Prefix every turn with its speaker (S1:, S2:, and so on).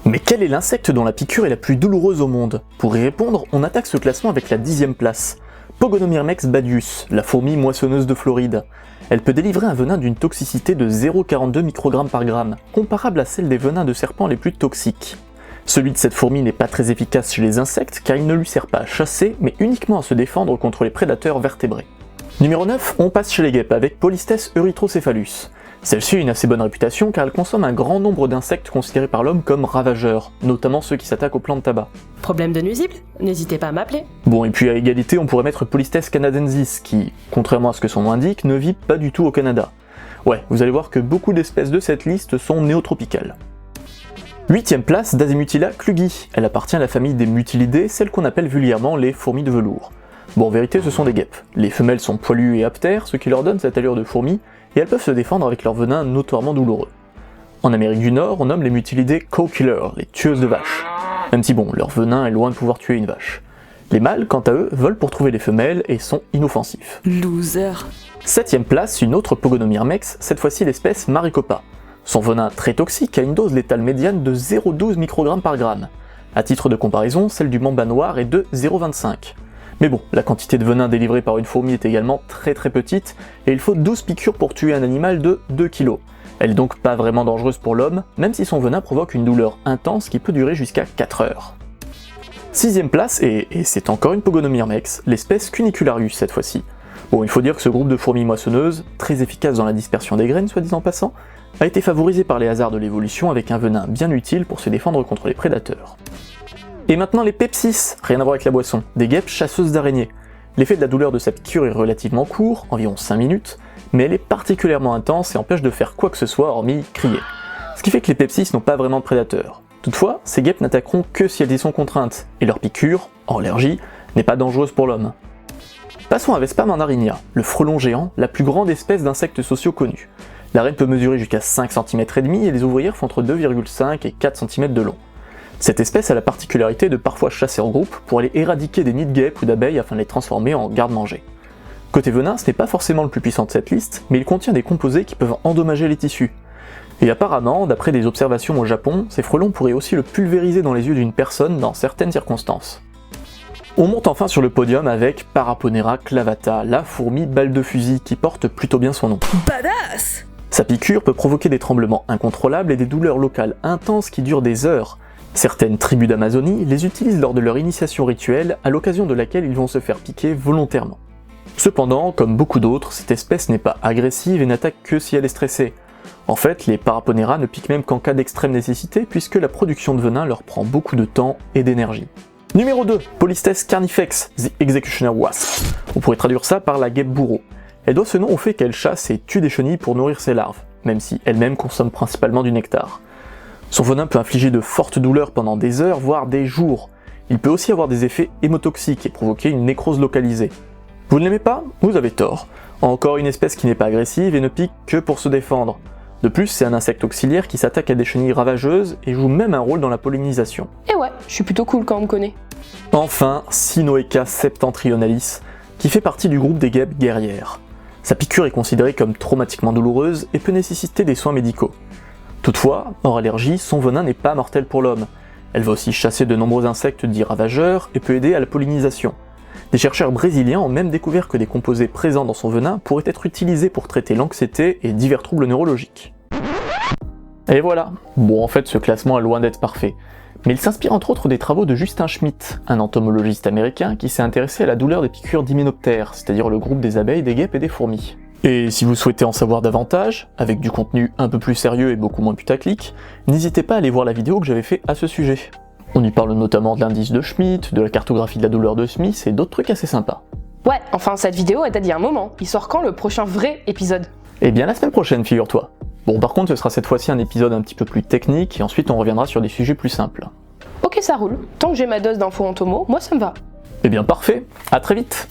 S1: Mais quel est l'insecte dont la piqûre est la plus douloureuse au monde? Pour y répondre, on attaque ce classement avec la 10e place. Pogonomyrmex badius, la fourmi moissonneuse de Floride. Elle peut délivrer un venin d'une toxicité de 0,42 microgrammes par gramme, comparable à celle des venins de serpents les plus toxiques. Celui de cette fourmi n'est pas très efficace chez les insectes car il ne lui sert pas à chasser, mais uniquement à se défendre contre les prédateurs vertébrés. Numéro 9, on passe chez les guêpes avec Polystes erythrocephalus. Celle-ci a une assez bonne réputation car elle consomme un grand nombre d'insectes considérés par l'homme comme ravageurs, notamment ceux qui s'attaquent aux plantes de tabac.
S2: Problème de nuisible? N'hésitez pas à m'appeler.
S1: Bon, et puis à égalité, on pourrait mettre Polystes canadensis qui, contrairement à ce que son nom indique, ne vit pas du tout au Canada. Ouais, vous allez voir que beaucoup d'espèces de cette liste sont néotropicales. 8e place, Dasymuthila klugi. Elle appartient à la famille des Mutilidés, celle qu'on appelle vulgairement les fourmis de velours. Bon, en vérité, ce sont des guêpes. Les femelles sont poilues et aptères, ce qui leur donne cette allure de fourmis, et elles peuvent se défendre avec leur venin notoirement douloureux. En Amérique du Nord, on nomme les Mutilidés cow-killers, les tueuses de vaches. Même si bon, leur venin est loin de pouvoir tuer une vache. Les mâles, quant à eux, volent pour trouver les femelles et sont inoffensifs.
S2: Loser.
S1: 7e place, une autre Pogonomyrmex, cette fois-ci l'espèce Maricopa. Son venin très toxique a une dose létale médiane de 0,12 microgrammes par gramme. À titre de comparaison, celle du mamba noir est de 0,25. Mais bon, la quantité de venin délivrée par une fourmi est également très petite, et il faut 12 piqûres pour tuer un animal de 2 kg. Elle est donc pas vraiment dangereuse pour l'homme, même si son venin provoque une douleur intense qui peut durer jusqu'à 4 heures. 6e place, et c'est encore une Pogonomyrmex, l'espèce Cunicularius cette fois-ci. Bon, il faut dire que ce groupe de fourmis moissonneuses, très efficace dans la dispersion des graines soit dit en passant, a été favorisé par les hasards de l'évolution avec un venin bien utile pour se défendre contre les prédateurs. Et maintenant les Pepsis, rien à voir avec la boisson, des guêpes chasseuses d'araignées. L'effet de la douleur de sa piqûre est relativement court, environ 5 minutes, mais elle est particulièrement intense et empêche de faire quoi que ce soit hormis crier. Ce qui fait que les Pepsis n'ont pas vraiment de prédateurs. Toutefois, ces guêpes n'attaqueront que si elles y sont contraintes, et leur piqûre, en allergie, n'est pas dangereuse pour l'homme. Passons à Vespa mandariniana, le frelon géant, la plus grande espèce d'insectes sociaux connue. La reine peut mesurer jusqu'à 5 cm et demi et les ouvrières font entre 2,5 et 4 cm de long. Cette espèce a la particularité de parfois chasser en groupe pour aller éradiquer des nids de guêpes ou d'abeilles afin de les transformer en garde-manger. Côté venin, ce n'est pas forcément le plus puissant de cette liste, mais il contient des composés qui peuvent endommager les tissus. Et apparemment, d'après des observations au Japon, ces frelons pourraient aussi le pulvériser dans les yeux d'une personne dans certaines circonstances. On monte enfin sur le podium avec Paraponera clavata, la fourmi balle de fusil qui porte plutôt bien son nom.
S2: Badass!
S1: Sa piqûre peut provoquer des tremblements incontrôlables et des douleurs locales intenses qui durent des heures. Certaines tribus d'Amazonie les utilisent lors de leur initiation rituelle, à l'occasion de laquelle ils vont se faire piquer volontairement. Cependant, comme beaucoup d'autres, cette espèce n'est pas agressive et n'attaque que si elle est stressée. En fait, les Paraponera ne piquent même qu'en cas d'extrême nécessité, puisque la production de venin leur prend beaucoup de temps et d'énergie. Numéro 2, Polystes carnifex, the executioner wasp. On pourrait traduire ça par la guêpe bourreau. Elle doit ce nom au fait qu'elle chasse et tue des chenilles pour nourrir ses larves, même si elle-même consomme principalement du nectar. Son venin peut infliger de fortes douleurs pendant des heures, voire des jours. Il peut aussi avoir des effets hémotoxiques et provoquer une nécrose localisée. Vous ne l'aimez pas? Vous avez tort. Encore une espèce qui n'est pas agressive et ne pique que pour se défendre. De plus, c'est un insecte auxiliaire qui s'attaque à des chenilles ravageuses et joue même un rôle dans la pollinisation.
S2: Et ouais, je suis plutôt cool quand on me connaît.
S1: Enfin, Sinoeca septentrionalis, qui fait partie du groupe des guêpes guerrières. Sa piqûre est considérée comme traumatiquement douloureuse et peut nécessiter des soins médicaux. Toutefois, hors allergie, son venin n'est pas mortel pour l'homme. Elle va aussi chasser de nombreux insectes dits ravageurs et peut aider à la pollinisation. Des chercheurs brésiliens ont même découvert que des composés présents dans son venin pourraient être utilisés pour traiter l'anxiété et divers troubles neurologiques. Et voilà. Bon, en fait, ce classement est loin d'être parfait. Mais il s'inspire entre autres des travaux de Justin Schmidt, un entomologiste américain qui s'est intéressé à la douleur des piqûres d'hyménoptères, c'est-à-dire le groupe des abeilles, des guêpes et des fourmis. Et si vous souhaitez en savoir davantage, avec du contenu un peu plus sérieux et beaucoup moins putaclic, n'hésitez pas à aller voir la vidéo que j'avais fait à ce sujet. On y parle notamment de l'indice de Schmidt, de la cartographie de la douleur de Smith et d'autres trucs assez sympas.
S2: Ouais, enfin cette vidéo elle date d'il y a un moment. Il sort quand le prochain vrai épisode?
S1: Eh bien la semaine prochaine, figure-toi. Bon, par contre, ce sera cette fois-ci un épisode un petit peu plus technique et ensuite on reviendra sur des sujets plus simples.
S2: Ok, ça roule. Tant que j'ai ma dose d'infos en tomo, moi ça me va.
S1: Eh bien parfait, à très vite.